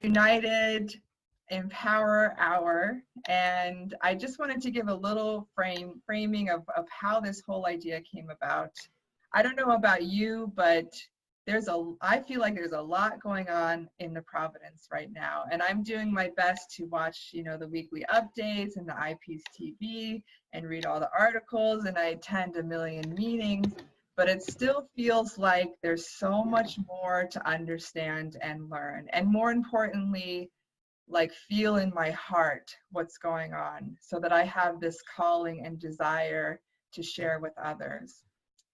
United Empower Hour, and I just wanted to give a little framing of how this whole idea came about. I don't know about you, but I feel like there's a lot going on in the Providence right now, and I'm doing my best to watch, the weekly updates and the eyepiece TV and read all the articles, and I attend a million meetings, but it still feels like there's so much more to understand and learn, and more importantly, like feel in my heart what's going on so that I have this calling and desire to share with others.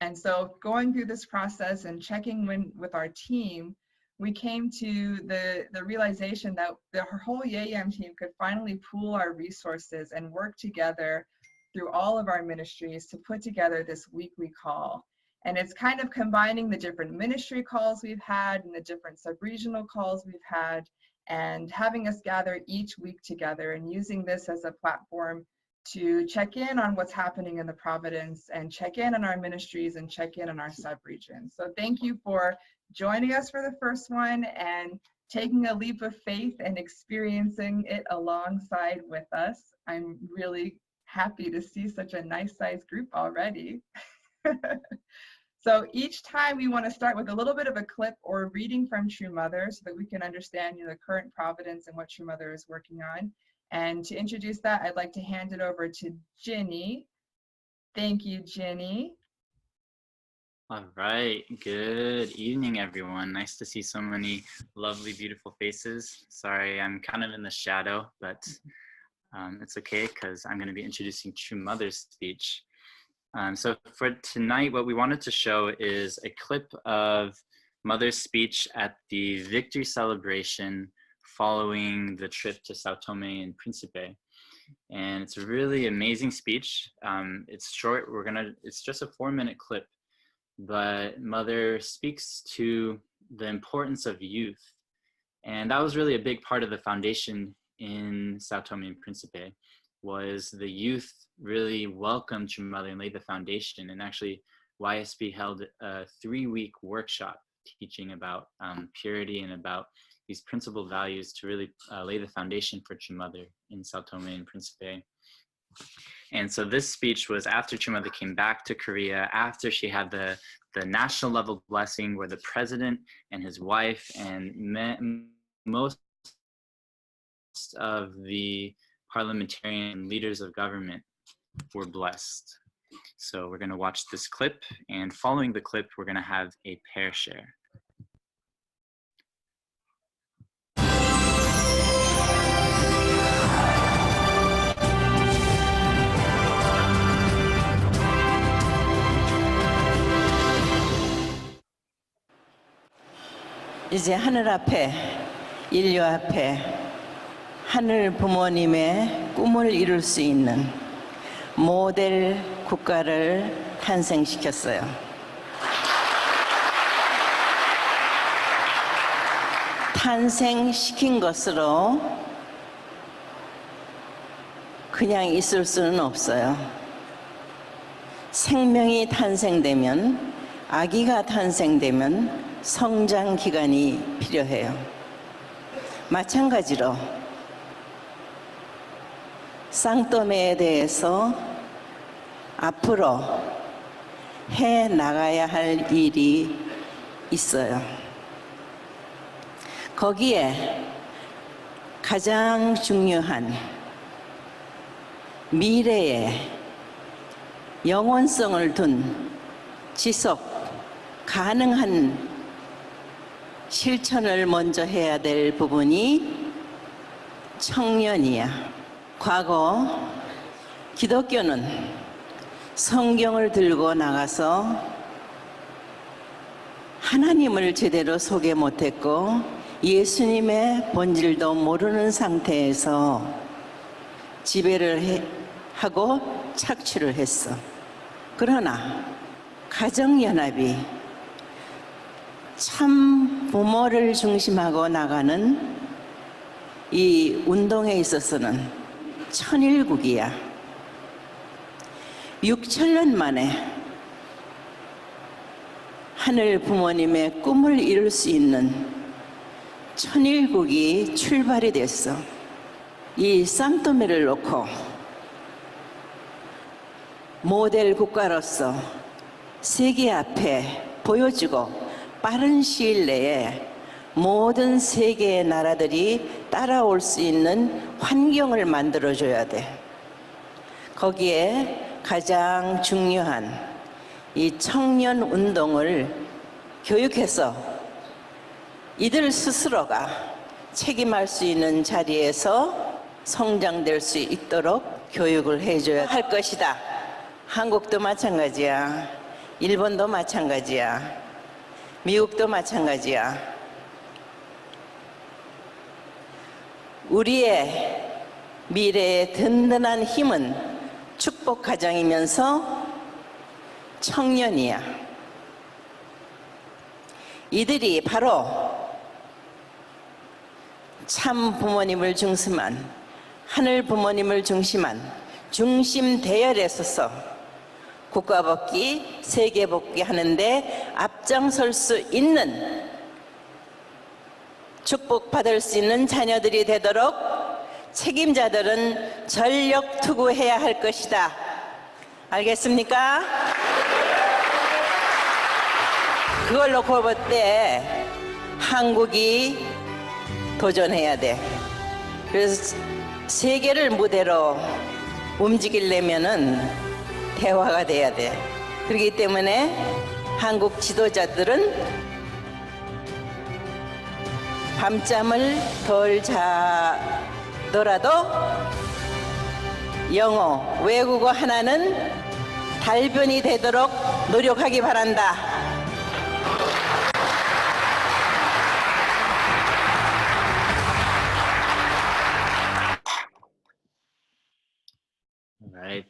And so going through this process and checking with our team, we came to the realization that the whole YAYAM team could finally pool our resources and work together through all of our ministries to put together this weekly call. And it's kind of combining the different ministry calls we've had and the different sub-regional calls we've had, and having us gather each week together and using this as a platform to check in on what's happening in the Providence and check in on our ministries and check in on our sub-regions. So thank you for joining us for the first one and taking a leap of faith and experiencing it alongside with us. I'm really happy to see such a nice sized group already. So each time we want to start with a little bit of a clip or reading from True Mother so that we can understand the current Providence and what True Mother is working on. And to introduce that, I'd like to hand it over to Ginny. Thank you, Ginny. All right, good evening, everyone. Nice to see so many lovely, beautiful faces. Sorry, I'm kind of in the shadow, but it's okay because I'm going to be introducing True Mother's speech. So for tonight, what we wanted to show is a clip of Mother's speech at the victory celebration following the trip to Sao Tome and Principe. And it's a really amazing speech. It's short, it's just a 4-minute clip, but Mother speaks to the importance of youth. And that was really a big part of the foundation in Sao Tome and Principe, was the youth really welcomed True Mother and laid the foundation. And actually, YSB held a 3-week workshop teaching about purity and about these principal values to really lay the foundation for True Mother in Sao Tome and Principe. And so this speech was after True Mother came back to Korea, after she had the national level blessing where the president and his wife and most of the parliamentarian leaders of government were blessed. So we're going to watch this clip, and following the clip, we're going to have a pair share. 이제 하늘 앞에, 인류 앞에 하늘 부모님의 꿈을 이룰 수 있는 모델 국가를 탄생시켰어요. 탄생시킨 것으로 그냥 있을 수는 없어요. 생명이 탄생되면, 아기가 탄생되면 성장 기간이 필요해요. 마찬가지로 쌍떠매에 대해서 앞으로 해 나가야 할 일이 있어요. 거기에 가장 중요한 미래에 영원성을 둔 지속 가능한 실천을 먼저 해야 될 부분이 청년이야. 과거 기독교는 성경을 들고 나가서 하나님을 제대로 소개 못했고 예수님의 본질도 모르는 상태에서 지배를 하고 착취를 했어. 그러나 가정연합이 참 부모를 중심하고 나가는 이 운동에 있어서는 천일국이야. 6,000년 만에 하늘 부모님의 꿈을 이룰 수 있는 천일국이 출발이 됐어. 이 산토메를 놓고 모델 국가로서 세계 앞에 보여주고 빠른 시일 내에 모든 세계의 나라들이 따라올 수 있는 환경을 만들어줘야 돼. 거기에 가장 중요한 이 청년 운동을 교육해서 이들 스스로가 책임할 수 있는 자리에서 성장될 수 있도록 교육을 해줘야 할 것이다. 한국도 마찬가지야. 일본도 마찬가지야. 미국도 마찬가지야. 우리의 미래의 든든한 힘은 축복 가정이면서 청년이야. 이들이 바로 참 부모님을 중심한 하늘 부모님을 중심한 중심 대열에 서서 국가 복귀, 세계 복귀 하는데 앞장설 수 있는 축복받을 수 있는 자녀들이 되도록 책임자들은 전력 투구해야 할 것이다. 알겠습니까? 그걸 놓고 볼 때 한국이 도전해야 돼. 그래서 세계를 무대로 움직이려면은 대화가 돼야 돼. 그렇기 때문에 한국 지도자들은 밤잠을 덜 자더라도 영어, 외국어 하나는 달변이 되도록 노력하기 바란다. All right.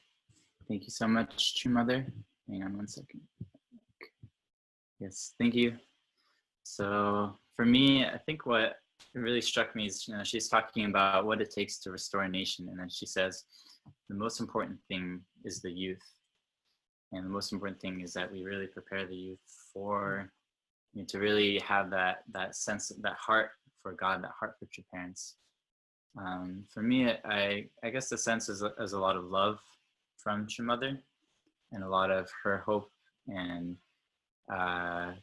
Thank you so much, True Mother. Hang on one second. Yes, thank you. So for me, I think what really struck me is, she's talking about what it takes to restore a nation. And then she says, the most important thing is the youth. And the most important thing is that we really prepare the youth for, to really have that sense, that heart for God, that heart for true parents. For me, I guess the sense is a lot of love from True Mother and a lot of her hope, and I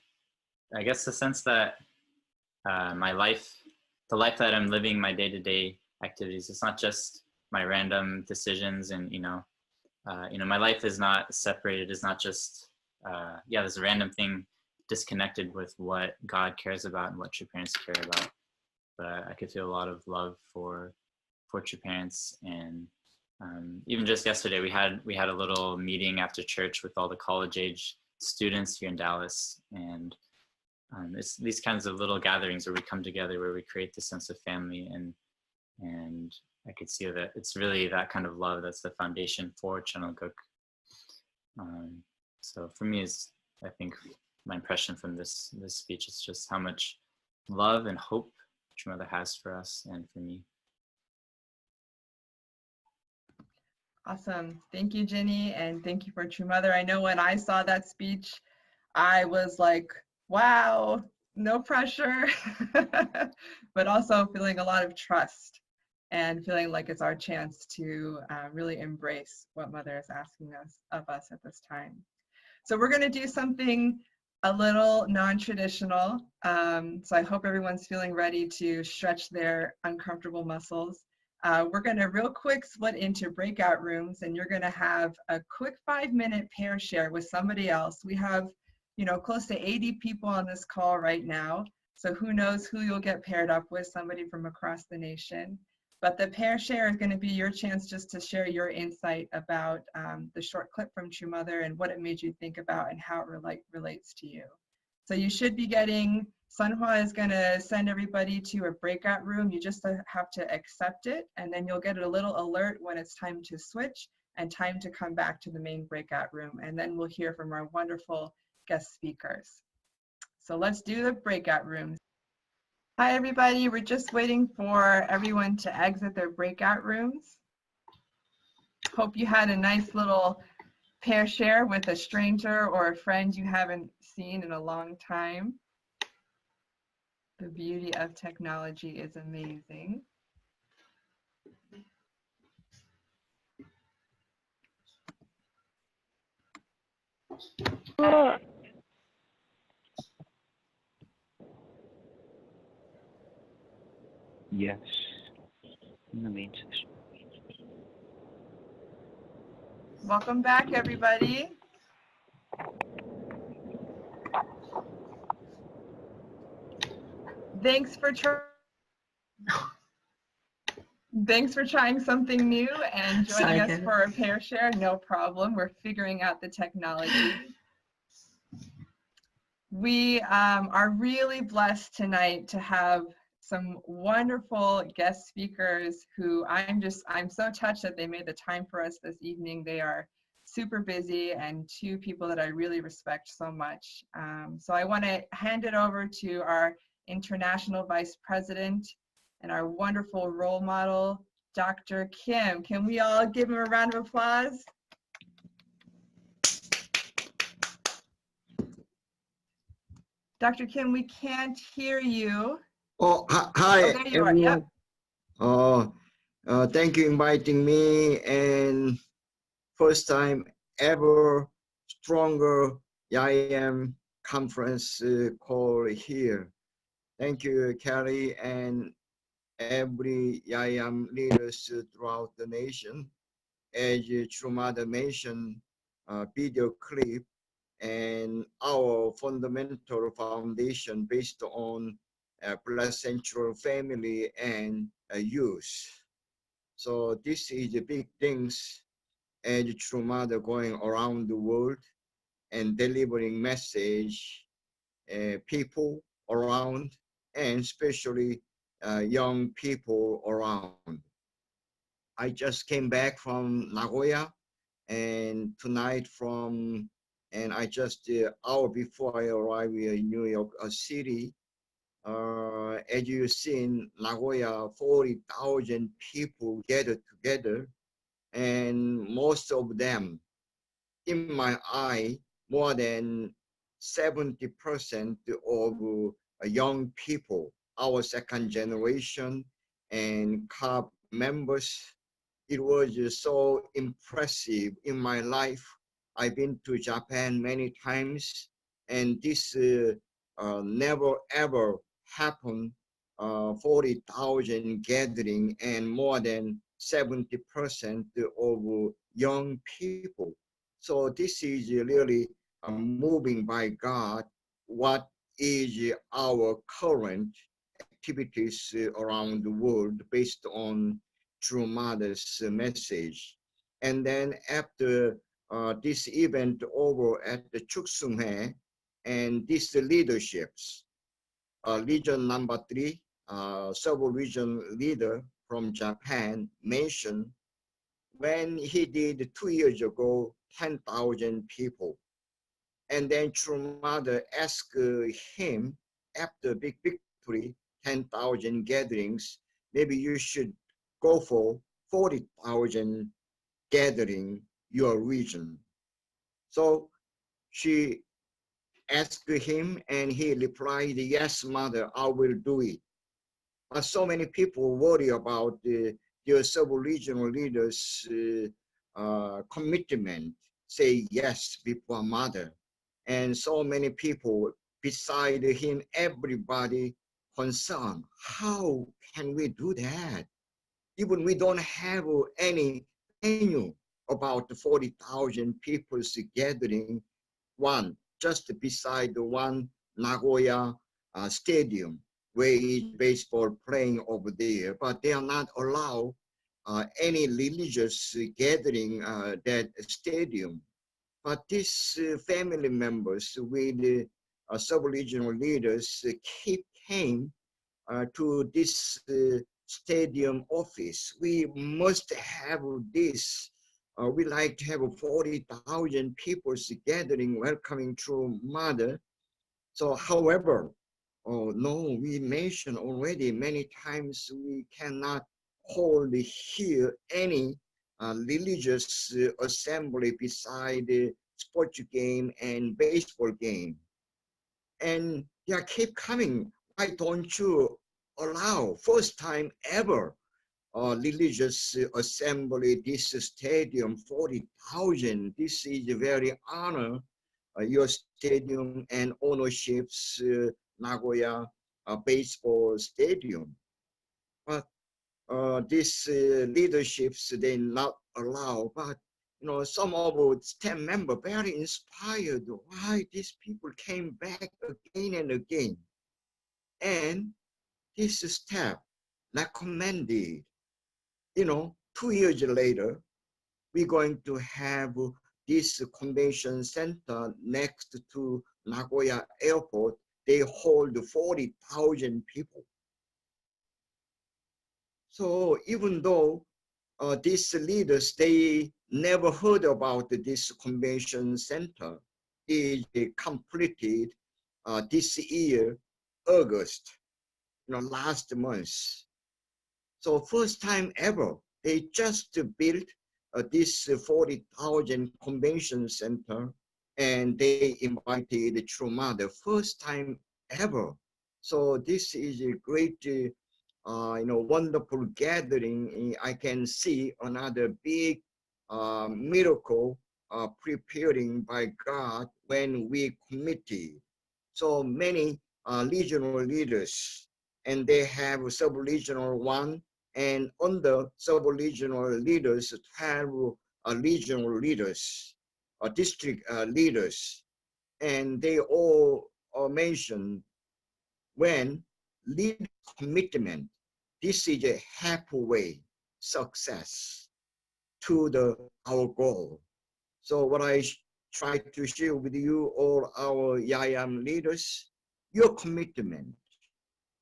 guess the sense that my life, the life that I'm living, my day-to-day activities, it's not just my random decisions, and my life is not separated. It's not just there's a random thing disconnected with what God cares about and what true parents care about. But I could feel a lot of love for true parents, and even just yesterday we had a little meeting after church with all the college-age students here in Dallas, and it's these kinds of little gatherings where we come together, where we create this sense of family, and I could see that it's really that kind of love that's the foundation for Chanelguk. So for me, I think my impression from this speech is just how much love and hope True Mother has for us and for me. Awesome. Thank you, Jenny, and thank you for True Mother. I know when I saw that speech, I was like, wow, no pressure, but also feeling a lot of trust and feeling like it's our chance to really embrace what Mother is asking of us at this time. So we're going to do something a little non-traditional. So I hope everyone's feeling ready to stretch their uncomfortable muscles. We're going to real quick split into breakout rooms, and you're going to have a quick 5-minute pair share with somebody else. We have, close to 80 people on this call right now. So who knows who you'll get paired up with, somebody from across the nation. But the pair share is going to be your chance just to share your insight about the short clip from True Mother and what it made you think about and how it relates to you. So you should be getting, Sunhwa is going to send everybody to a breakout room. You just have to accept it, and then you'll get a little alert when it's time to switch and time to come back to the main breakout room. And then we'll hear from our wonderful guest speakers. So let's do the breakout rooms. Hi, everybody. We're just waiting for everyone to exit their breakout rooms. Hope you had a nice little pair share with a stranger or a friend you haven't seen in a long time. The beauty of technology is amazing. Yes, in the main session. Welcome back, everybody. Thanks for trying something new and joining us for our pair share. No problem. We're figuring out the technology. We are really blessed tonight to have some wonderful guest speakers who I'm so touched that they made the time for us this evening. They are super busy and two people that I really respect so much. So I want to hand it over to our International Vice President and our wonderful role model, Dr. Kim. Can we all give him a round of applause? Dr. Kim, we can't hear you. Oh, hi, Oh, there you are. Yep. Thank you inviting me, and first time ever stronger YM conference call here. Thank you, Kelly, and every YM leaders throughout the nation. As True Mother mentioned, video clip and our fundamental foundation based on placentral family and youth. So this is the big things as True Mother going around the world and delivering message people around, and especially young people around. I just came back from Nagoya, and tonight and I just hour before I arrived in New York City. As you seen, Nagoya, 40,000 people gathered together, and most of them, in my eye, more than 70% of young people, our second generation and CAP members. It was so impressive in my life. I've been to Japan many times, and this never ever happened. 40,000 gathering and more than 70% of young people. So this is really moving by God. What is our current activities around the world based on True Mother's message? And then after this event over at the Chuksunghae, and these leaderships, Region number 3, sub-region leader from Japan mentioned when he did 2 years ago, 10,000 people. And then True Mother asked him after big victory, 10,000 gatherings, maybe you should go for 40,000 gathering your region. So she asked him and he replied, yes, mother, I will do it. But so many people worry about their sub-regional leaders' commitment, say yes before mother. And so many people beside him, everybody concerned. How can we do that? Even we don't have any venue about the 40,000 people's gathering, one just beside the one Nagoya stadium where is baseball playing over there, but they are not allowed any religious gathering that stadium. But these family members with sub-regional leaders came to this stadium office. We must have this. We like to have 40,000 people gathering, welcoming True Mother. So, however, no, we mentioned already many times we cannot hold here any religious assembly beside the sports game and baseball game. And they keep coming. why don't you allow first time ever religious assembly, this stadium, 40,000. This is a very honor, your stadium and ownership's Nagoya baseball stadium. But these leaderships, they not allow, but some of our staff members very inspired why these people came back again and again. And this staff recommended, 2 years later, we're going to have this convention center next to Nagoya Airport. They hold 40,000 people. So even though these leaders, they never heard about this convention center, is completed this year, August, last month. So first time ever, they just built this 40,000 convention center, and they invited true mother, first time ever. So this is a great, wonderful gathering. I can see another big miracle preparing by God when we committed. So many regional leaders, and they have sub-regional one, and under sub-regional leaders, 12 regional leaders, district leaders, and they all mentioned when lead commitment, this is a halfway success to our goal. So what I try to share with you, all our YAYAM leaders, your commitment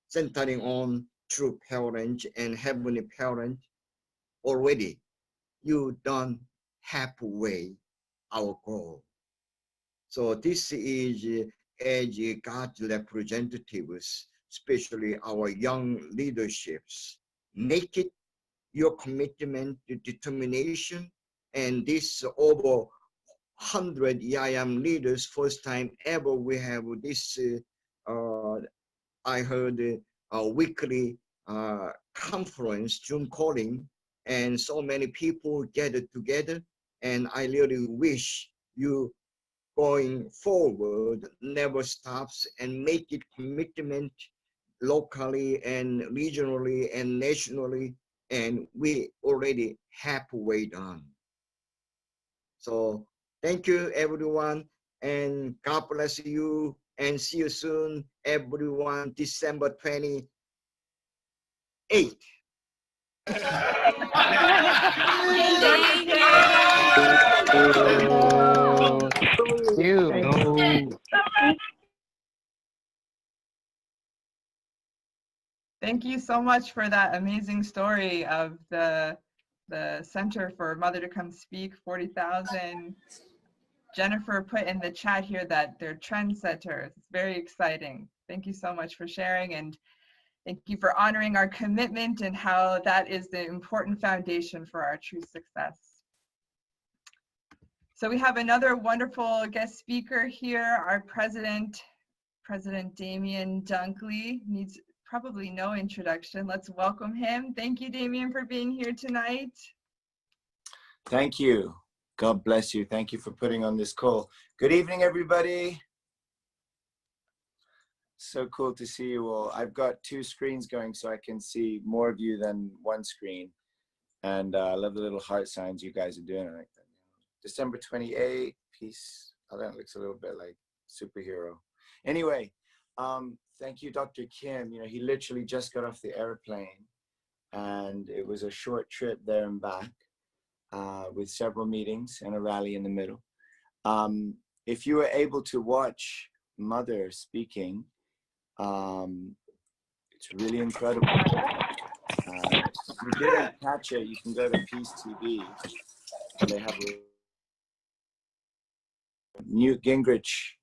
centering on true parent and heavenly parent, already you done halfway our goal. So this is as God's representatives, especially our young leaderships, make it your commitment, determination, and this over 100 YAYAM leaders, first time ever we have this, I heard a weekly conference, Zoom calling, and so many people gathered together, and I really wish you going forward never stops and make it commitment locally and regionally and nationally, and we already halfway done. So thank you everyone, and God bless you, and see you soon everyone, December 28th. Thank you so much for that amazing story of the Center for Mother to Come Speak, 40,000. Jennifer put in the chat here that they're trendsetters. It's very exciting. Thank you so much for sharing, and thank you for honoring our commitment and how that is the important foundation for our true success. So we have another wonderful guest speaker here, our President Damien Dunkley. Needs probably no introduction. Let's welcome him. Thank you, Damien, for being here tonight. Thank you. God bless you. Thank you for putting on this call. Good evening, everybody. So cool to see you all. I've got 2 screens going so I can see more of you than one screen. And I love the little heart signs you guys are doing right there. December 28th, peace. Oh, that looks a little bit like superhero. Anyway, thank you, Dr. Kim. He literally just got off the airplane, and it was a short trip there and back with several meetings and a rally in the middle. If you were able to watch Mother speaking, it's really incredible. If you didn't catch it, you can go to Peace TV. They have Newt Gingrich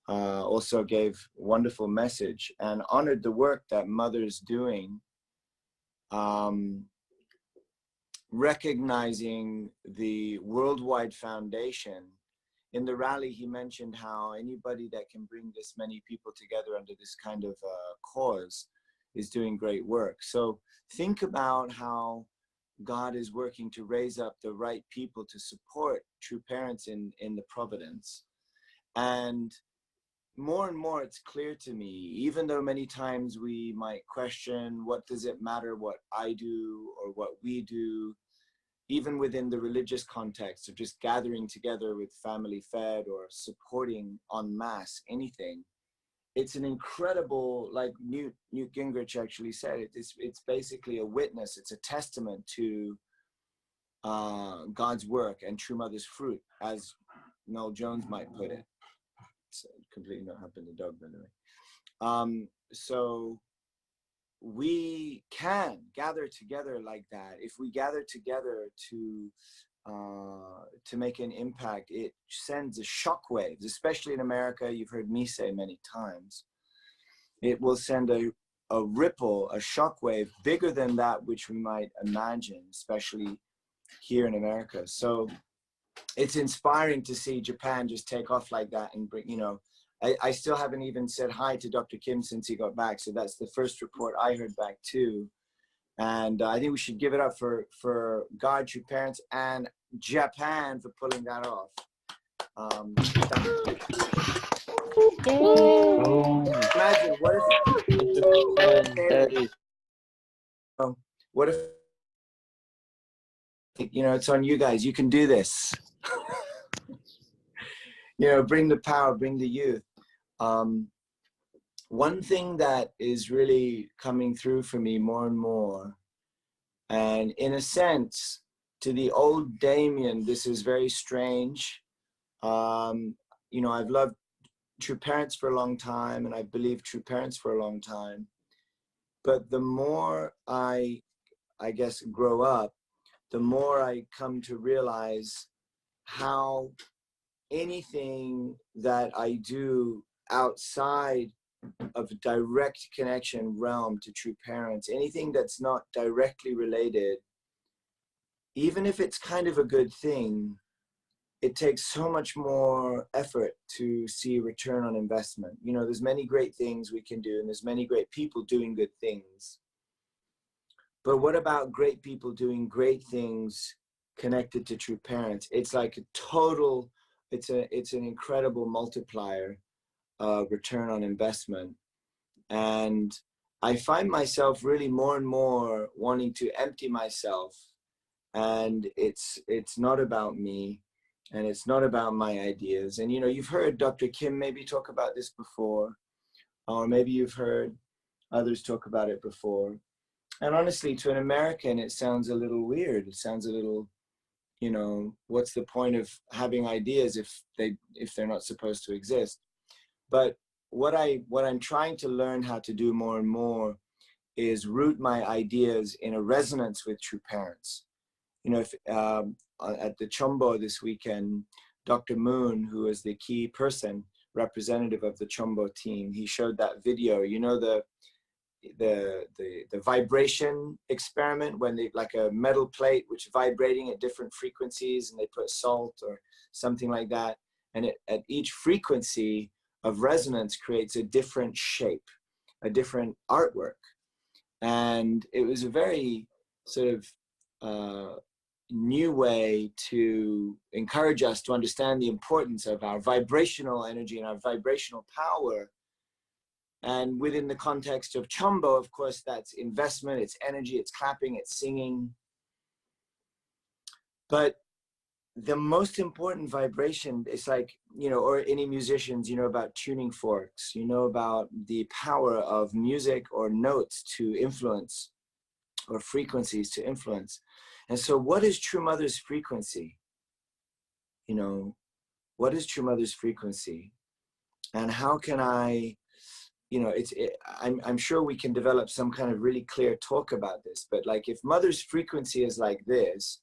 also gave a wonderful message and honored the work that Mother's doing, recognizing the worldwide foundation in the rally, he mentioned how anybody that can bring this many people together under this kind of cause is doing great work. So think about how God is working to raise up the right people to support true parents in the Providence. And more it's clear to me, even though many times we might question, what does it matter what I do or what we do, even within the religious context of just gathering together with family fed or supporting en masse anything. It's an incredible, like Newt Gingrich actually said, it's basically a witness, it's a testament to God's work and True Mother's fruit, as Noel Jones might put it. It's completely not happened to Doug, by the way. So we can gather together like that. If we gather together to make an impact, it sends a shockwaves, especially in America. You've heard me say many times, it will send a ripple, a shockwave bigger than that which we might imagine, especially here in America. So it's inspiring to see Japan just take off like that and bring, you know, I still haven't even said hi to Dr. Kim since he got back. So that's the first report I heard back too. And I think we should give it up for God, True Parents, and Japan for pulling that off. Imagine, what if, you know, it's on you guys. You can do this. You know, bring the power, bring the youth. One thing that is really coming through for me more and more, and in a sense, to the old Damien, this is very strange. You know, I've loved True Parents for a long time, and I believe True Parents for a long time. But the more I guess, grow up, the more I come to realize how anything that I do outside of a direct connection realm to True Parents, anything that's not directly related, even if it's kind of a good thing, it takes so much more effort to see return on investment. You know, there's many great things we can do, and there's many great people doing good things. But what about great people doing great things connected to True Parents? It's like a total, it's an incredible multiplier return on investment. And I find myself really more and more wanting to empty myself. And it's not about me, and it's not about my ideas. And, you know, you've heard Dr. Kim maybe talk about this before, or maybe you've heard others talk about it before. And honestly, to an American, it sounds a little weird. It sounds a little, you know, what's the point of having ideas if they're not supposed to exist? But what I'm trying to learn how to do more and more is root my ideas in a resonance with True Parents. You know, if at the Chombo this weekend, Dr. Moon, who is the key person, representative of the Chombo team, he showed that video. You know, the vibration experiment, when they, like a metal plate which vibrating at different frequencies, and they put salt or something like that, and at each frequency of resonance creates a different shape, a different artwork. And it was a very sort of new way to encourage us to understand the importance of our vibrational energy and our vibrational power. And within the context of Chombo, of course, that's investment, it's energy, it's clapping, it's singing. But the most important vibration is, like, you know, or any musicians, you know about tuning forks, you know about the power of music or notes to influence, or frequencies to influence. And so what is True Mother's frequency? You know, what is True Mother's frequency? And how can I, you know, I'm sure we can develop some kind of really clear talk about this, but like, if Mother's frequency is like this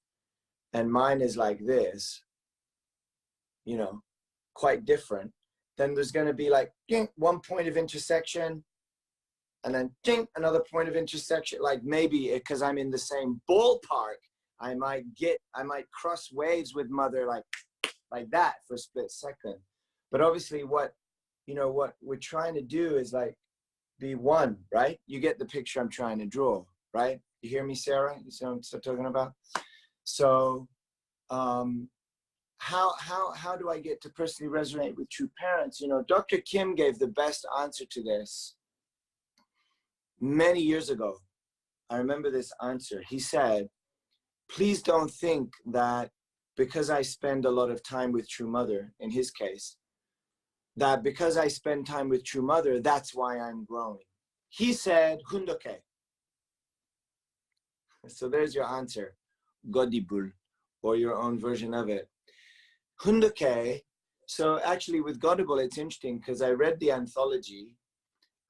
and mine is like this, you know, quite different, then there's going to be like one point of intersection, and then another point of intersection. Like, maybe because I'm in the same ballpark, I might cross waves with Mother, like like that for a split second. But obviously what we're trying to do is like be one, right? You get the picture I'm trying to draw, right? You hear me, Sarah? You see what I'm talking about? So how do I get to personally resonate with true parents? Dr. Kim gave the best answer to this many years ago. I remember this answer. He said, please don't think that because I spend a lot of time with True Mother, in his case, that because I spend time with True Mother, that's why I'm growing. He said, Hundoke. So there's your answer, Godibul, or your own version of it. Hundoke. So actually with Godibul, it's interesting because I read the anthology,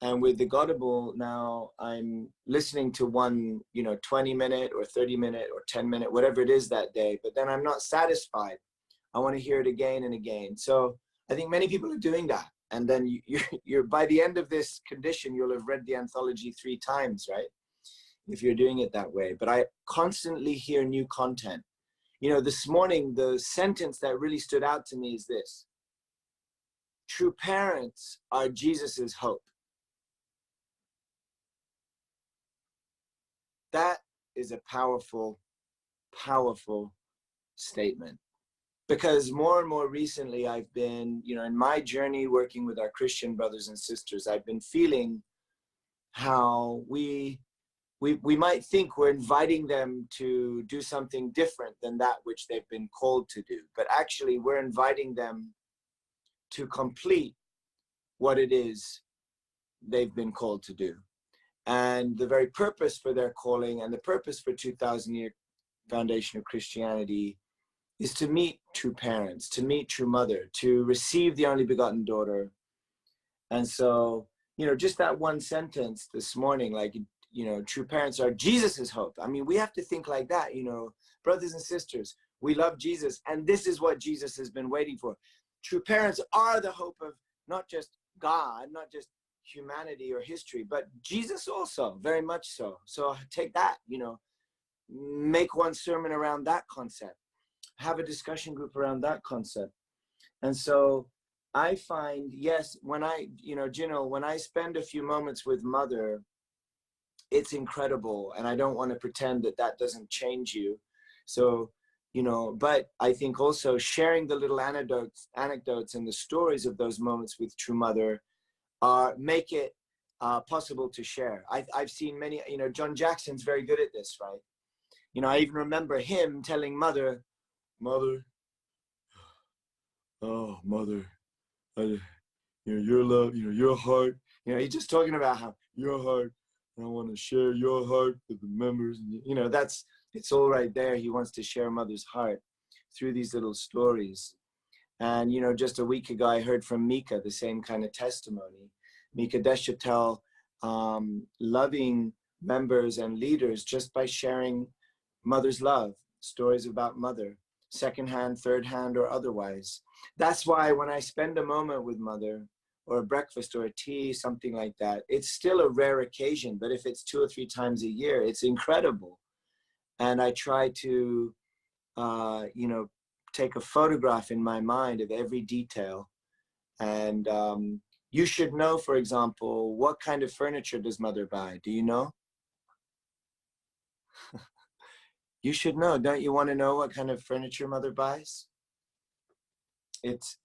and with the Godibul now I'm listening to one, 20-minute or 30-minute or 10-minute, whatever it is that day, but then I'm not satisfied. I want to hear it again and again. So I think many people are doing that. And then you're by the end of this condition, you'll have read the anthology 3 times, right? If you're doing it that way. But I constantly hear new content. This morning, the sentence that really stood out to me is this: true parents are Jesus's hope. That is a powerful, powerful statement. Because more and more recently, I've been, in my journey working with our Christian brothers and sisters, I've been feeling how we might think we're inviting them to do something different than that which they've been called to do. But actually, we're inviting them to complete what it is they've been called to do. And the very purpose for their calling and the purpose for 2,000-year foundation of Christianity is to meet true parents, to meet true mother, to receive the only begotten daughter. And so, just that one sentence this morning, like, true parents are Jesus's hope. I mean, we have to think like that, brothers and sisters, we love Jesus, and this is what Jesus has been waiting for. True parents are the hope of not just God, not just humanity or history, but Jesus also, very much so. So take that, make one sermon around that concept, have a discussion group around that concept. And so I find, yes, when I, Gino, when I spend a few moments with mother, it's incredible. And I don't want to pretend that that doesn't change you. So, but I think also sharing the little anecdotes and the stories of those moments with true mother make it possible to share. I've seen many, John Jackson's very good at this, right? I even remember him telling mother, oh, mother, your love, your heart, he's just talking about how your heart, I want to share your heart with the members. And, it's all right there. He wants to share mother's heart through these little stories. And, just a week ago, I heard from Mika, the same kind of testimony. Mika Deschatel, loving members and leaders just by sharing mother's love, stories about mother, secondhand, third hand, or otherwise. That's why when I spend a moment with mother, or a breakfast or a tea, something like that, it's still a rare occasion, but if it's 2 or 3 times a year, it's incredible. And I try to, take a photograph in my mind of every detail. And you should know, for example, what kind of furniture does mother buy? Do you know? You should know. Don't you want to know what kind of furniture mother buys? It's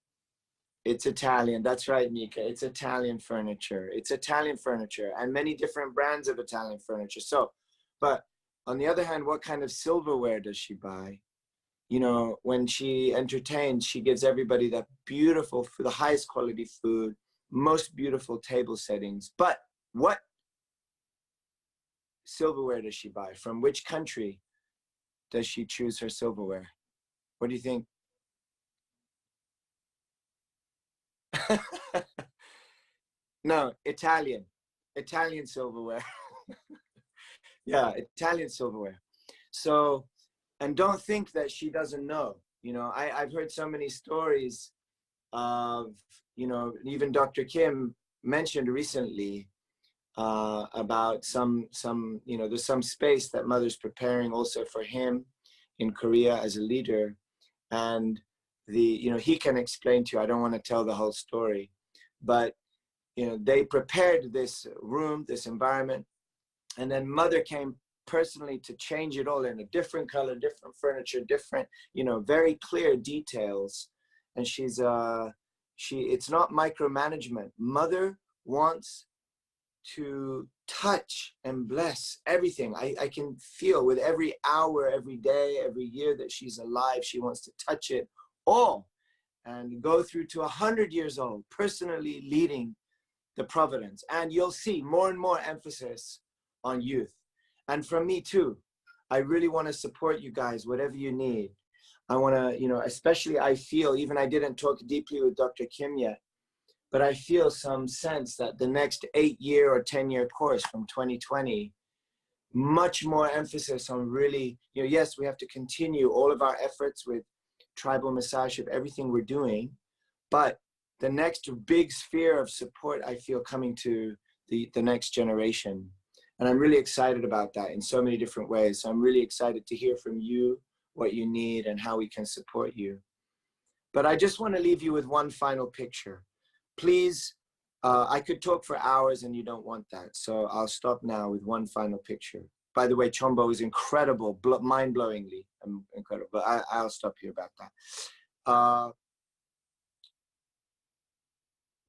Italian. That's right, Mika. It's Italian furniture. It's Italian furniture and many different brands of Italian furniture. So, but on the other hand, what kind of silverware does she buy? When she entertains, she gives everybody that beautiful, the highest quality food, most beautiful table settings. But what silverware does she buy? From which country does she choose her silverware? What do you think? No, Italian silverware. Yeah, Italian silverware. So, and don't think that she doesn't know. I've heard so many stories of, even Dr. Kim mentioned recently about some, there's some space that mother's preparing also for him in Korea as a leader. And he can explain to you. I don't want to tell the whole story, but they prepared this room, this environment, and then Mother came personally to change it all in a different color, different furniture, different, very clear details. And it's not micromanagement. Mother wants to touch and bless everything. I can feel with every hour, every day, every year that she's alive, she wants to touch it all and go through to 100 years old, personally leading the Providence. And you'll see more and more emphasis on youth. And from me too, I really want to support you guys, whatever you need. I want to, especially I feel, even I didn't talk deeply with Dr. Kim yet, but I feel some sense that the next 8-year or 10-year course from 2020, much more emphasis on really, yes, we have to continue all of our efforts with tribal messiahship, everything we're doing, but the next big sphere of support I feel coming to the next generation. And I'm really excited about that in so many different ways. So I'm really excited to hear from you what you need and how we can support you. But I just want to leave you with one final picture. Please, I could talk for hours and you don't want that. So I'll stop now with one final picture. By the way, Chombo is incredible, mind-blowingly incredible. But I'll stop here about that.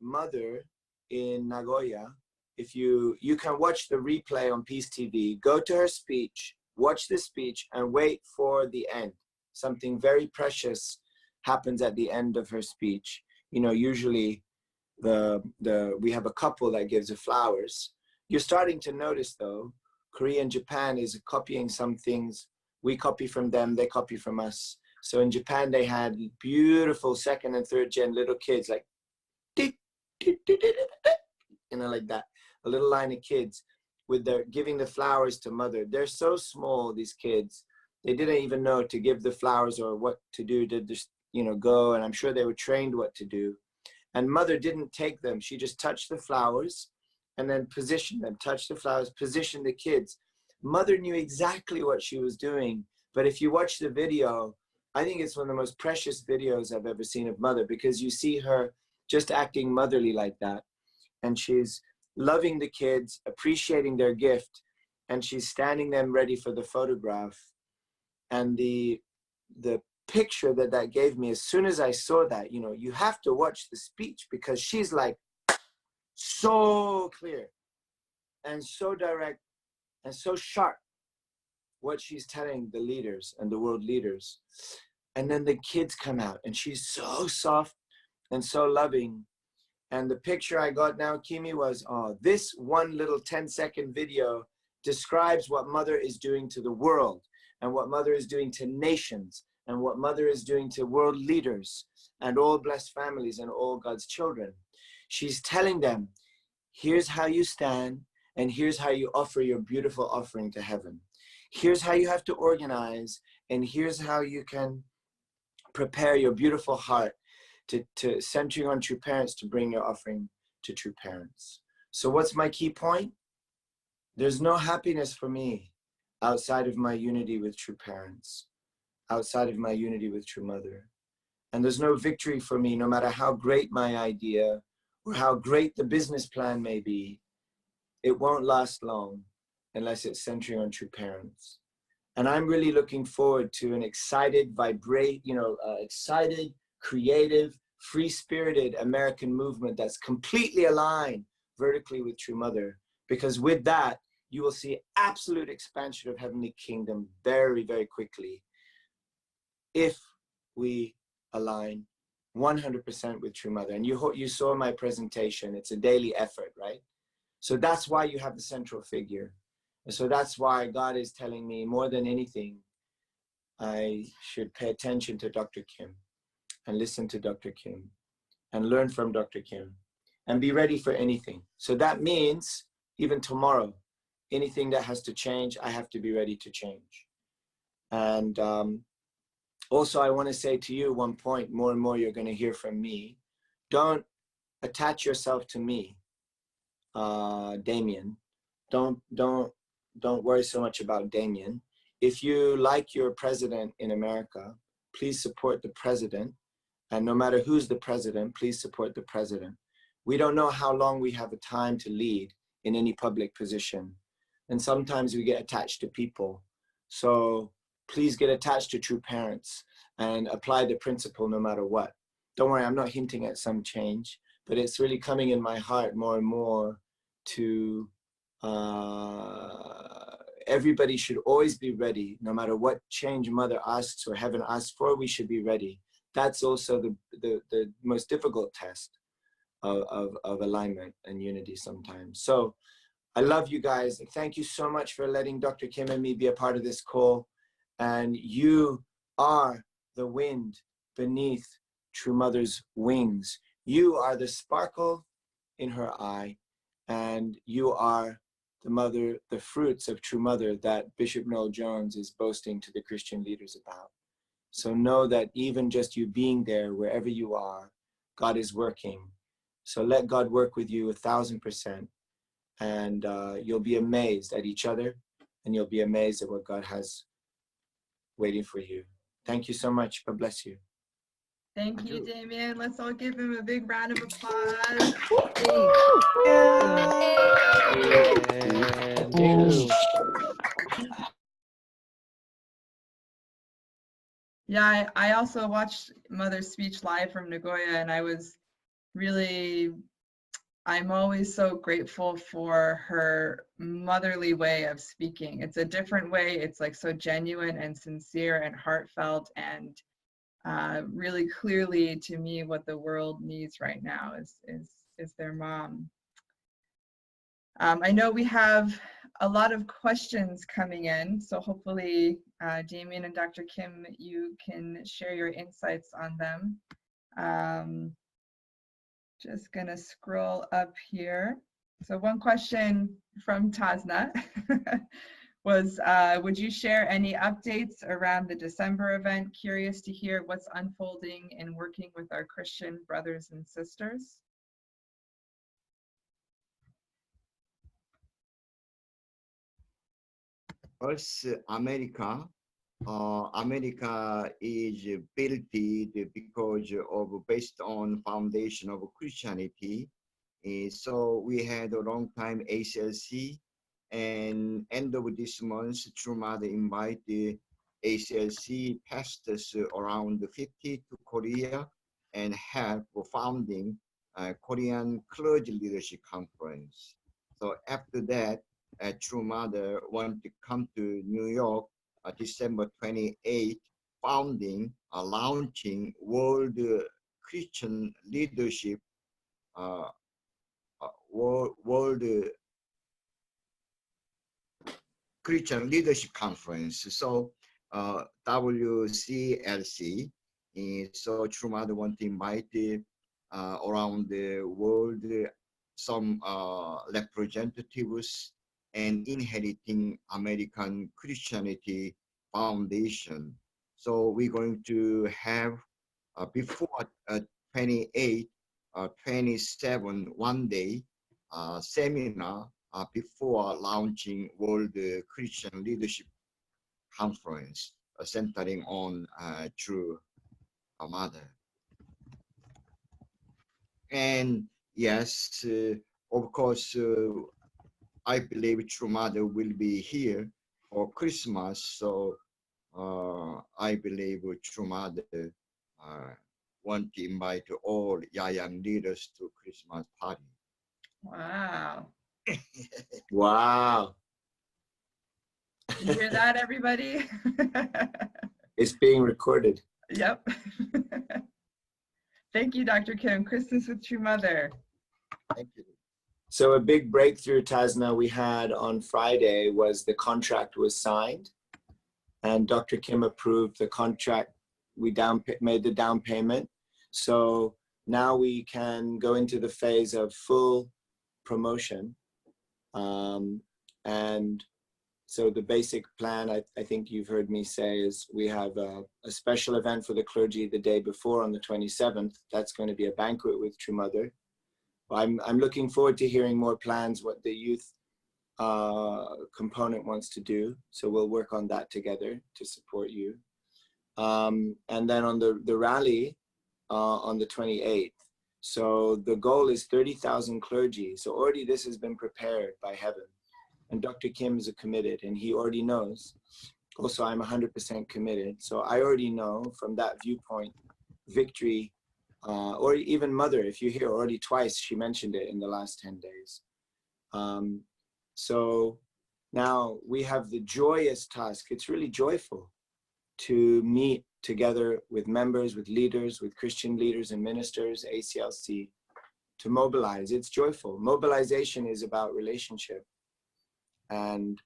Mother in Nagoya, if you can watch the replay on Peace TV, go to her speech, watch the speech, and wait for the end. Something very precious happens at the end of her speech. Usually we have a couple that gives her flowers. You're starting to notice though, Korea and Japan is copying some things. We copy from them, they copy from us. So in Japan, they had beautiful 2nd and 3rd gen little kids like, like that. A little line of kids with their giving the flowers to Mother. They're so small, these kids. They didn't even know to give the flowers or what to do to just, go. And I'm sure they were trained what to do. And Mother didn't take them. She just touched the flowers and then positioned them, touched the flowers, positioned the kids. Mother knew exactly what she was doing. But if you watch the video, I think it's one of the most precious videos I've ever seen of Mother, because you see her just acting motherly like that. And she's loving the kids, appreciating their gift, and she's standing them ready for the photograph. And the picture that gave me, as soon as I saw that, you have to watch the speech, because she's like so clear and so direct and so sharp what she's telling the leaders and the world leaders. And then the kids come out and she's so soft and so loving. And the picture I got now, Kimi, was, this one little 10-second video describes what Mother is doing to the world, and what Mother is doing to nations, and what Mother is doing to world leaders and all blessed families and all God's children. She's telling them, here's how you stand, and here's how you offer your beautiful offering to heaven. Here's how you have to organize, and here's how you can prepare your beautiful heart to centering on true parents, to bring your offering to true parents. So what's my key point? There's no happiness for me outside of my unity with true parents, outside of my unity with true Mother. And there's no victory for me, no matter how great my idea or how great the business plan may be. It won't last long unless it's centering on true parents. And I'm really looking forward to an excited, excited, creative, free-spirited American movement that's completely aligned vertically with true Mother. Because with that, you will see absolute expansion of Heavenly Kingdom very, very quickly, if we align 100% with true Mother. And you saw my presentation, it's a daily effort, right? So that's why you have the central figure. And so that's why God is telling me, more than anything, I should pay attention to Dr. Kim and listen to Dr. Kim and learn from Dr. Kim and be ready for anything. So that means even tomorrow, anything that has to change, I have to be ready to change. And also, I want to say to you one point, more and more you're going to hear from me. Don't attach yourself to me, Damien. Don't worry so much about Damien. If you like your president in America, please support the president And no matter who's the president, please support the president. We don't know how long we have a time to lead in any public position. And sometimes we get attached to people. So please get attached to true parents and apply the principle no matter what. Don't worry, I'm not hinting at some change, but it's really coming in my heart more and more to everybody should always be ready. No matter what change mother asks or heaven asks for, we should be ready. That's also the most difficult test of alignment and unity sometimes. So I love you guys. Thank you so much for letting Dr. Kim and me be a part of this call. And you are the wind beneath True Mother's wings. You are the sparkle in her eye, and you are the mother, the fruits of True Mother that Bishop Noel Jones is boasting to the Christian leaders about. So know that even just you being there, wherever you are, God is working. So let God work with you 1,000%. And you'll be amazed at each other, and you'll be amazed at what God has waiting for you. Thank you so much. God bless you. Thank you, Damien. Let's all give him a big round of applause. Yeah, I also watched Mother's speech live from Nagoya, and I was really, I'm always so grateful for her motherly way of speaking. It's a different way. It's like so genuine and sincere and heartfelt, and really clearly to me what the world needs right now is their mom. I know we have a lot of questions coming in, so hopefully Damien and Dr. Kim, you can share your insights on them. Just gonna scroll up here. So one question from Tasna was, would you share any updates around the December event? Curious to hear what's unfolding in working with our Christian brothers and sisters. First, America. America is built because of based on foundation of Christianity. So we had a long time ACLC, and end of this month, True Mother invited ACLC pastors around 50 to Korea and help founding Korean Clergy Leadership Conference. So after that, True Mother wanted to come to New York December 28th, founding, launching World Christian Leadership, World Christian Leadership Conference. So WCLC. So True Mother want to invite around the world some representatives and inheriting American Christianity Foundation. So we're going to have before 28, 27, one day seminar before launching World Christian Leadership Conference, centering on True Mother. And yes, of course, I believe True Mother will be here for Christmas. So I believe True Mother want to invite all young leaders to Christmas party. Wow. Wow. You hear that, everybody? It's being recorded. Yep. Thank you, Dr. Kim. Christmas with True Mother. Thank you. So a big breakthrough, Tasna, we had on Friday was the contract was signed, and Dr. Kim approved the contract. We made the down payment. So now we can go into the phase of full promotion. And so the basic plan, I think you've heard me say, is we have a special event for the clergy the day before on the 27th. That's going to be a banquet with True Mother. I'm looking forward to hearing more plans, what the youth component wants to do. So we'll work on that together to support you. And then on the rally, on the 28th. So the goal is 30,000 clergy. So already this has been prepared by heaven. And Dr. Kim is committed, and he already knows. Also, I'm 100% committed. So I already know from that viewpoint, victory, or even Mother, if you hear already twice, she mentioned it in the last 10 days. So now we have the joyous task. It's really joyful to meet together with members, with leaders, with Christian leaders and ministers, ACLC, to mobilize. It's joyful. Mobilization is about relationship. And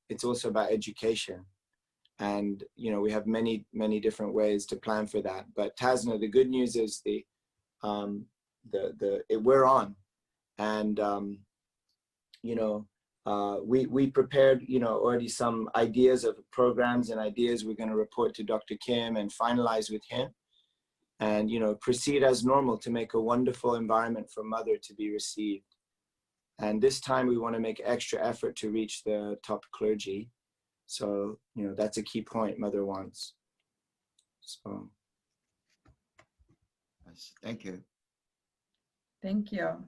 it's also about education. And, you know, we have many, many different ways to plan for that. But Tasna, the good news is we're on. And, you know, we prepared, you know, already some ideas of programs and ideas we're going to report to Dr. Kim and finalize with him. And, you know, proceed as normal to make a wonderful environment for Mother to be received. And this time we want to make extra effort to reach the top clergy. So, you know, that's a key point Mother wants. So. Yes, thank you. Thank you.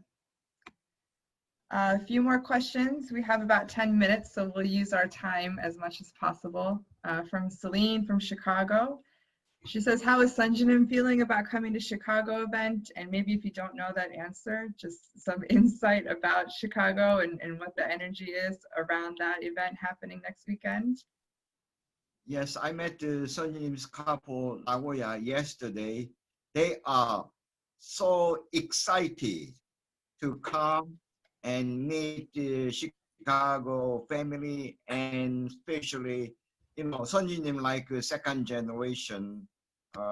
A few more questions. We have about 10 minutes, so we'll use our time as much as possible. From Celine from Chicago. She says, how is Sunjanim feeling about coming to Chicago event? And maybe if you don't know that answer, just some insight about Chicago and what the energy is around that event happening next weekend. Yes, I met the Sunjanim's couple Nagoya yesterday. They are so excited to come and meet the Chicago family, and especially, you know, Sunjanim like a second generation,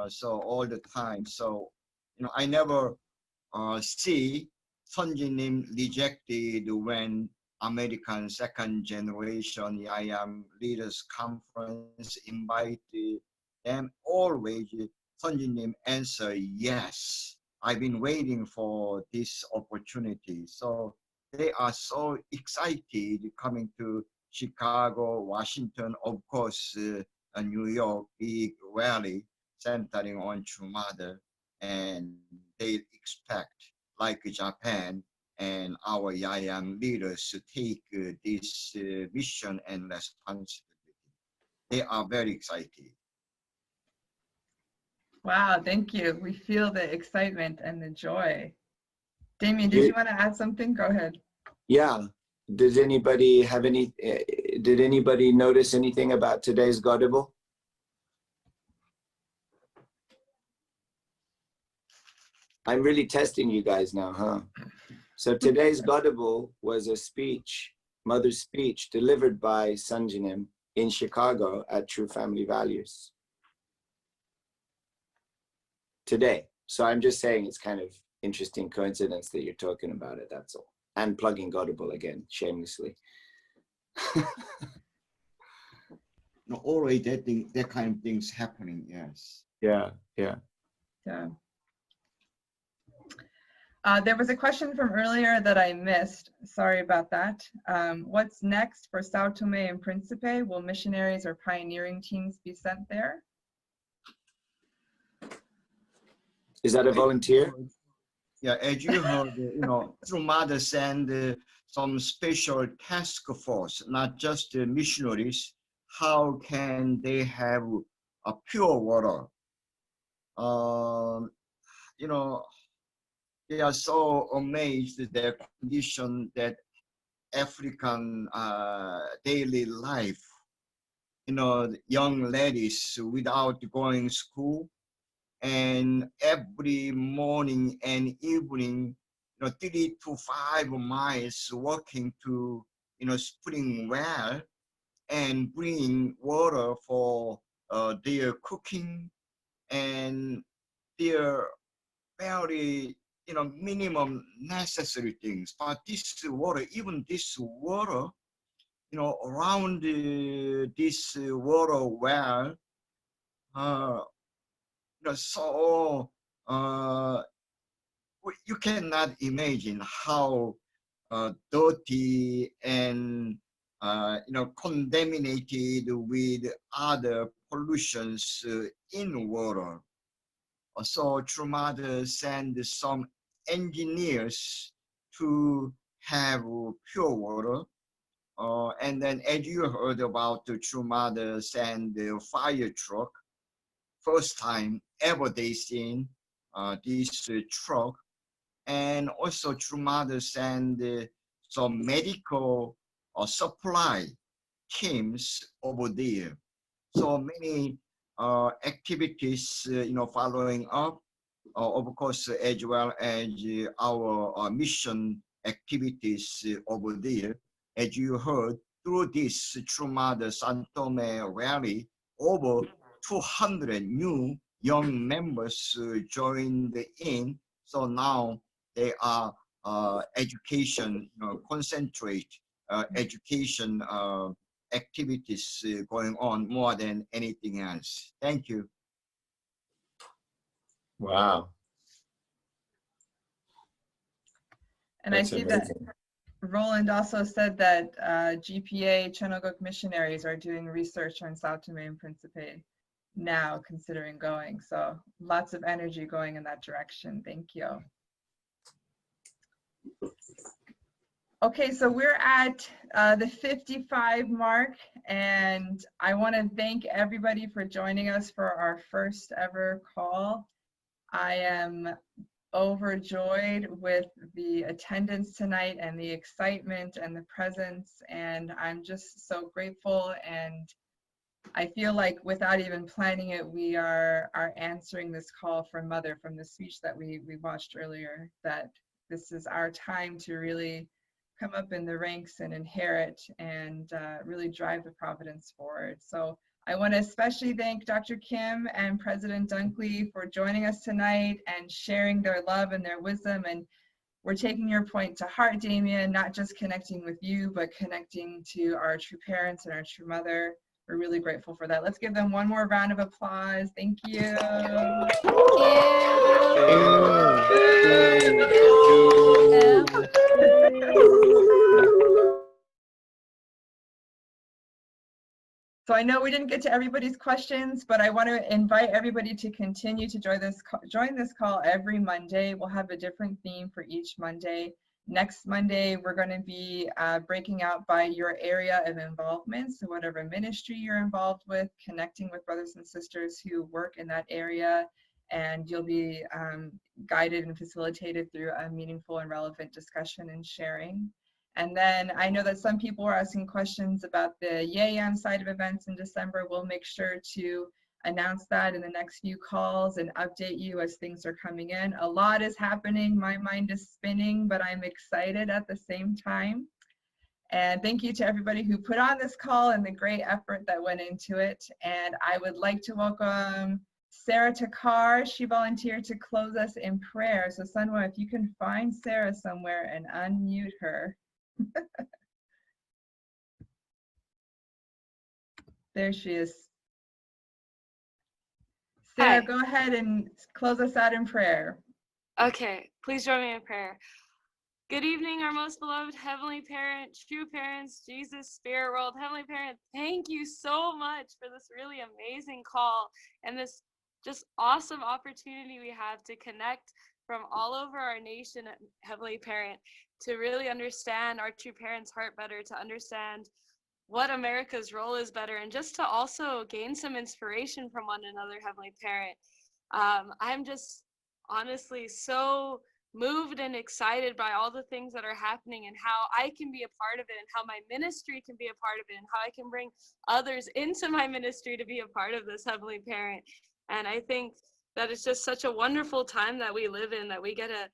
so all the time. So, you know, I never see Sunjanim rejected when American second generation IAM leaders conference invite them. Always Sunjanim answer yes. I've been waiting for this opportunity. So they are so excited coming to Chicago, Washington, of course, New York, big rally centering on True Mother, and they expect, like Japan and our young leaders, to take this mission and responsibility. They are very excited. Wow, thank you. We feel the excitement and the joy. Damien, did you want to add something? Go ahead. Yeah. Does anybody have any, did anybody notice anything about today's Godible? I'm really testing you guys now, huh? So today's Godible was a speech, Mother's speech, delivered by Sunjanim in Chicago at True Family Values. Today. So I'm just saying it's kind of interesting coincidence that you're talking about it, that's all. And plugging Godible again, shamelessly. No, always that kind of things happening, yes. Yeah, yeah. Yeah. There was a question from earlier that I missed. Sorry about that. What's next for Sao Tome and Principe? Will missionaries or pioneering teams be sent there? Is that a volunteer? Yeah, as you heard, you know, True Mother send some special task force, not just missionaries. How can they have a pure water? You know, they are so amazed at their condition, that African daily life. You know, young ladies without going school, and every morning and evening, you know, 3 to 5 miles walking to, you know, spring well and bring water for their cooking and their very, you know, minimum necessary things. But this water, even this water, you know, around this water well, you know, so you cannot imagine how dirty and you know, contaminated with other pollutions in water. So True Mother sent some engineers to have pure water. And then as you heard about the True Mother send the fire truck, first time ever they seen this truck. And also True Mother send some medical supply teams over there. So many activities, following up, of course, as well as our mission activities over there. As you heard, through this True Mother San Tome rally, over 200 new young members joined in. So now they are education, concentrate education activities going on more than anything else. Thank you. Wow. And That's I see that amazing. Roland also said that GPA Chenoguk missionaries are doing research on Sao Tome and Principe now, considering going. So lots of energy going in that direction. Thank you. Okay, so we're at the 55 mark, and I want to thank everybody for joining us for our first ever call. I am overjoyed with the attendance tonight and the excitement and the presence, and I'm just so grateful, and I feel like without even planning it, we are answering this call from Mother, from the speech that we watched earlier, that this is our time to really come up in the ranks and inherit and really drive the Providence forward. So I want to especially thank Dr. Kim and President Dunkley for joining us tonight and sharing their love and their wisdom. And we're taking your point to heart, Damien, not just connecting with you, but connecting to our true parents and our true mother. We're really grateful for that. Let's give them one more round of applause. Thank you. So I know we didn't get to everybody's questions, but I want to invite everybody to continue to join this call every Monday. We'll have a different theme for each Monday. Next Monday, we're going to be breaking out by your area of involvement. So whatever ministry you're involved with, connecting with brothers and sisters who work in that area, and you'll be guided and facilitated through a meaningful and relevant discussion and sharing. And then I know that some people are asking questions about the YAM side of events in December. We'll make sure to announce that in the next few calls and update you as things are coming in. A lot is happening. My mind is spinning, but I'm excited at the same time. And thank you to everybody who put on this call and the great effort that went into it. And I would like to welcome Sarah Takar. She volunteered to close us in prayer. So Sunwa, if you can find Sarah somewhere and unmute her. There she is. Sarah, Hi. go ahead and close us out in prayer. Okay, please join me in prayer. Good evening, our most beloved Heavenly Parent, true parents, Jesus, Spirit World. Heavenly Parent, thank you so much for this really amazing call and this just awesome opportunity we have to connect from all over our nation, Heavenly Parent, to really understand our true parents' heart better, to understand what America's role is better, and just to also gain some inspiration from one another, Heavenly Parent. I'm just honestly so moved and excited by all the things that are happening and how I can be a part of it and how my ministry can be a part of it and how I can bring others into my ministry to be a part of this, Heavenly Parent. And I think that it's just such a wonderful time that we live in, that we get to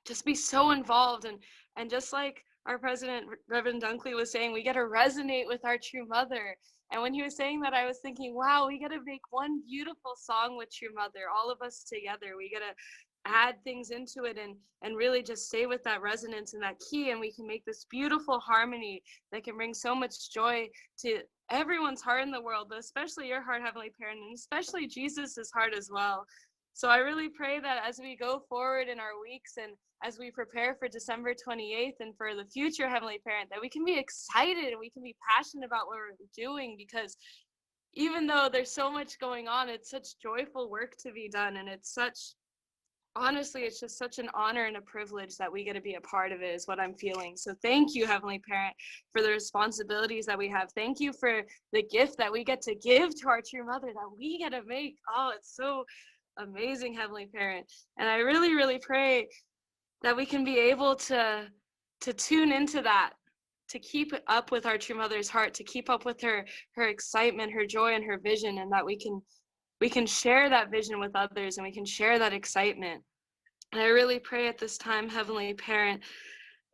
just be so involved, and just like our president, Reverend Dunkley, was saying, we get to resonate with our true mother. And when he was saying that, I was thinking, wow, we get to make one beautiful song with true mother, all of us together. We get to add things into it and really just stay with that resonance and that key, and we can make this beautiful harmony that can bring so much joy to everyone's heart in the world, but especially your heart, Heavenly Parent, and especially Jesus's heart as well. So I really pray that as we go forward in our weeks and as we prepare for December 28th and for the future, Heavenly Parent, that we can be excited and we can be passionate about what we're doing, because even though there's so much going on, it's such joyful work to be done. And it's such, honestly, it's just such an honor and a privilege that we get to be a part of it, is what I'm feeling. So thank you, Heavenly Parent, for the responsibilities that we have. Thank you for the gift that we get to give to our true mother, that we get to make. Oh, it's so amazing, Heavenly Parent. And I really, really pray that we can be able to tune into that, to keep up with our true mother's heart, to keep up with her excitement, her joy, and her vision, and that we can share that vision with others, and we can share that excitement. And I really pray at this time, Heavenly Parent,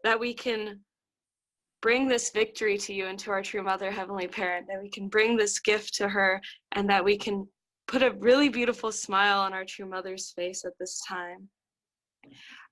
that we can bring this victory to you and to our true mother, Heavenly Parent, that we can bring this gift to her, and that we can put a really beautiful smile on our true mother's face at this time.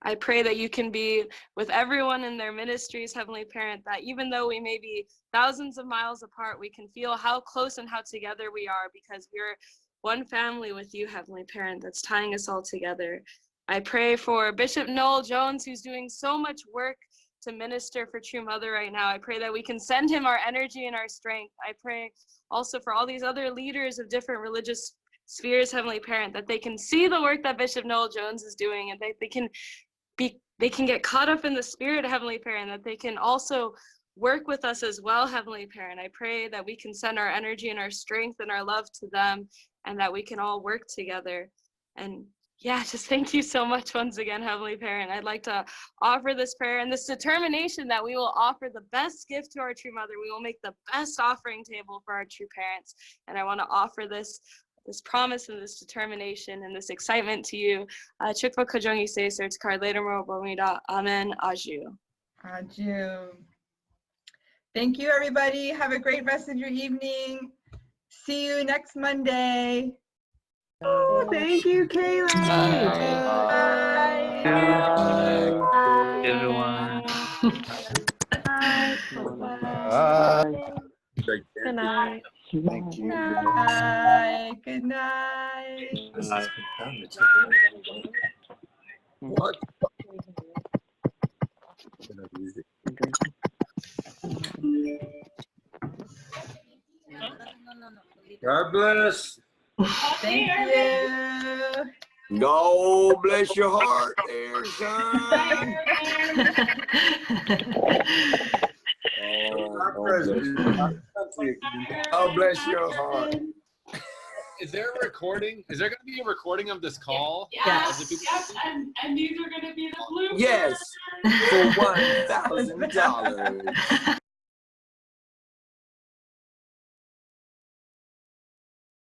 I pray that you can be with everyone in their ministries, Heavenly Parent, that even though we may be thousands of miles apart, we can feel how close and how together we are, because we're one family with you, Heavenly Parent, that's tying us all together. I pray for Bishop Noel Jones, who's doing so much work to minister for True Mother right now. I pray that we can send him our energy and our strength. I pray also for all these other leaders of different religious spheres, Heavenly Parent, that they can see the work that Bishop Noel Jones is doing, and they can get caught up in the spirit, Heavenly Parent, that they can also work with us as well, Heavenly Parent. I pray that we can send our energy and our strength and our love to them, and that we can all work together. And yeah, just thank you so much once again, Heavenly Parent. I'd like to offer this prayer and this determination that we will offer the best gift to our true mother. We will make the best offering table for our true parents. And I want to offer this promise and this determination and this excitement to you. Chukwa kajongi se serts kar later mo bomida. Amen. Aju. Aju. Thank you, everybody. Have a great rest of your evening. See you next Monday. Oh, thank you, Kaylee. Bye. Bye, everyone. Bye. Good night. Thank you. Bye. Good night. What? God bless. Thank you. God bless your heart there, son. God bless your heart. Is there a recording? Is there going to be a recording of this call? Yes, and these are going to be the bloopers. Yes, for $1,000.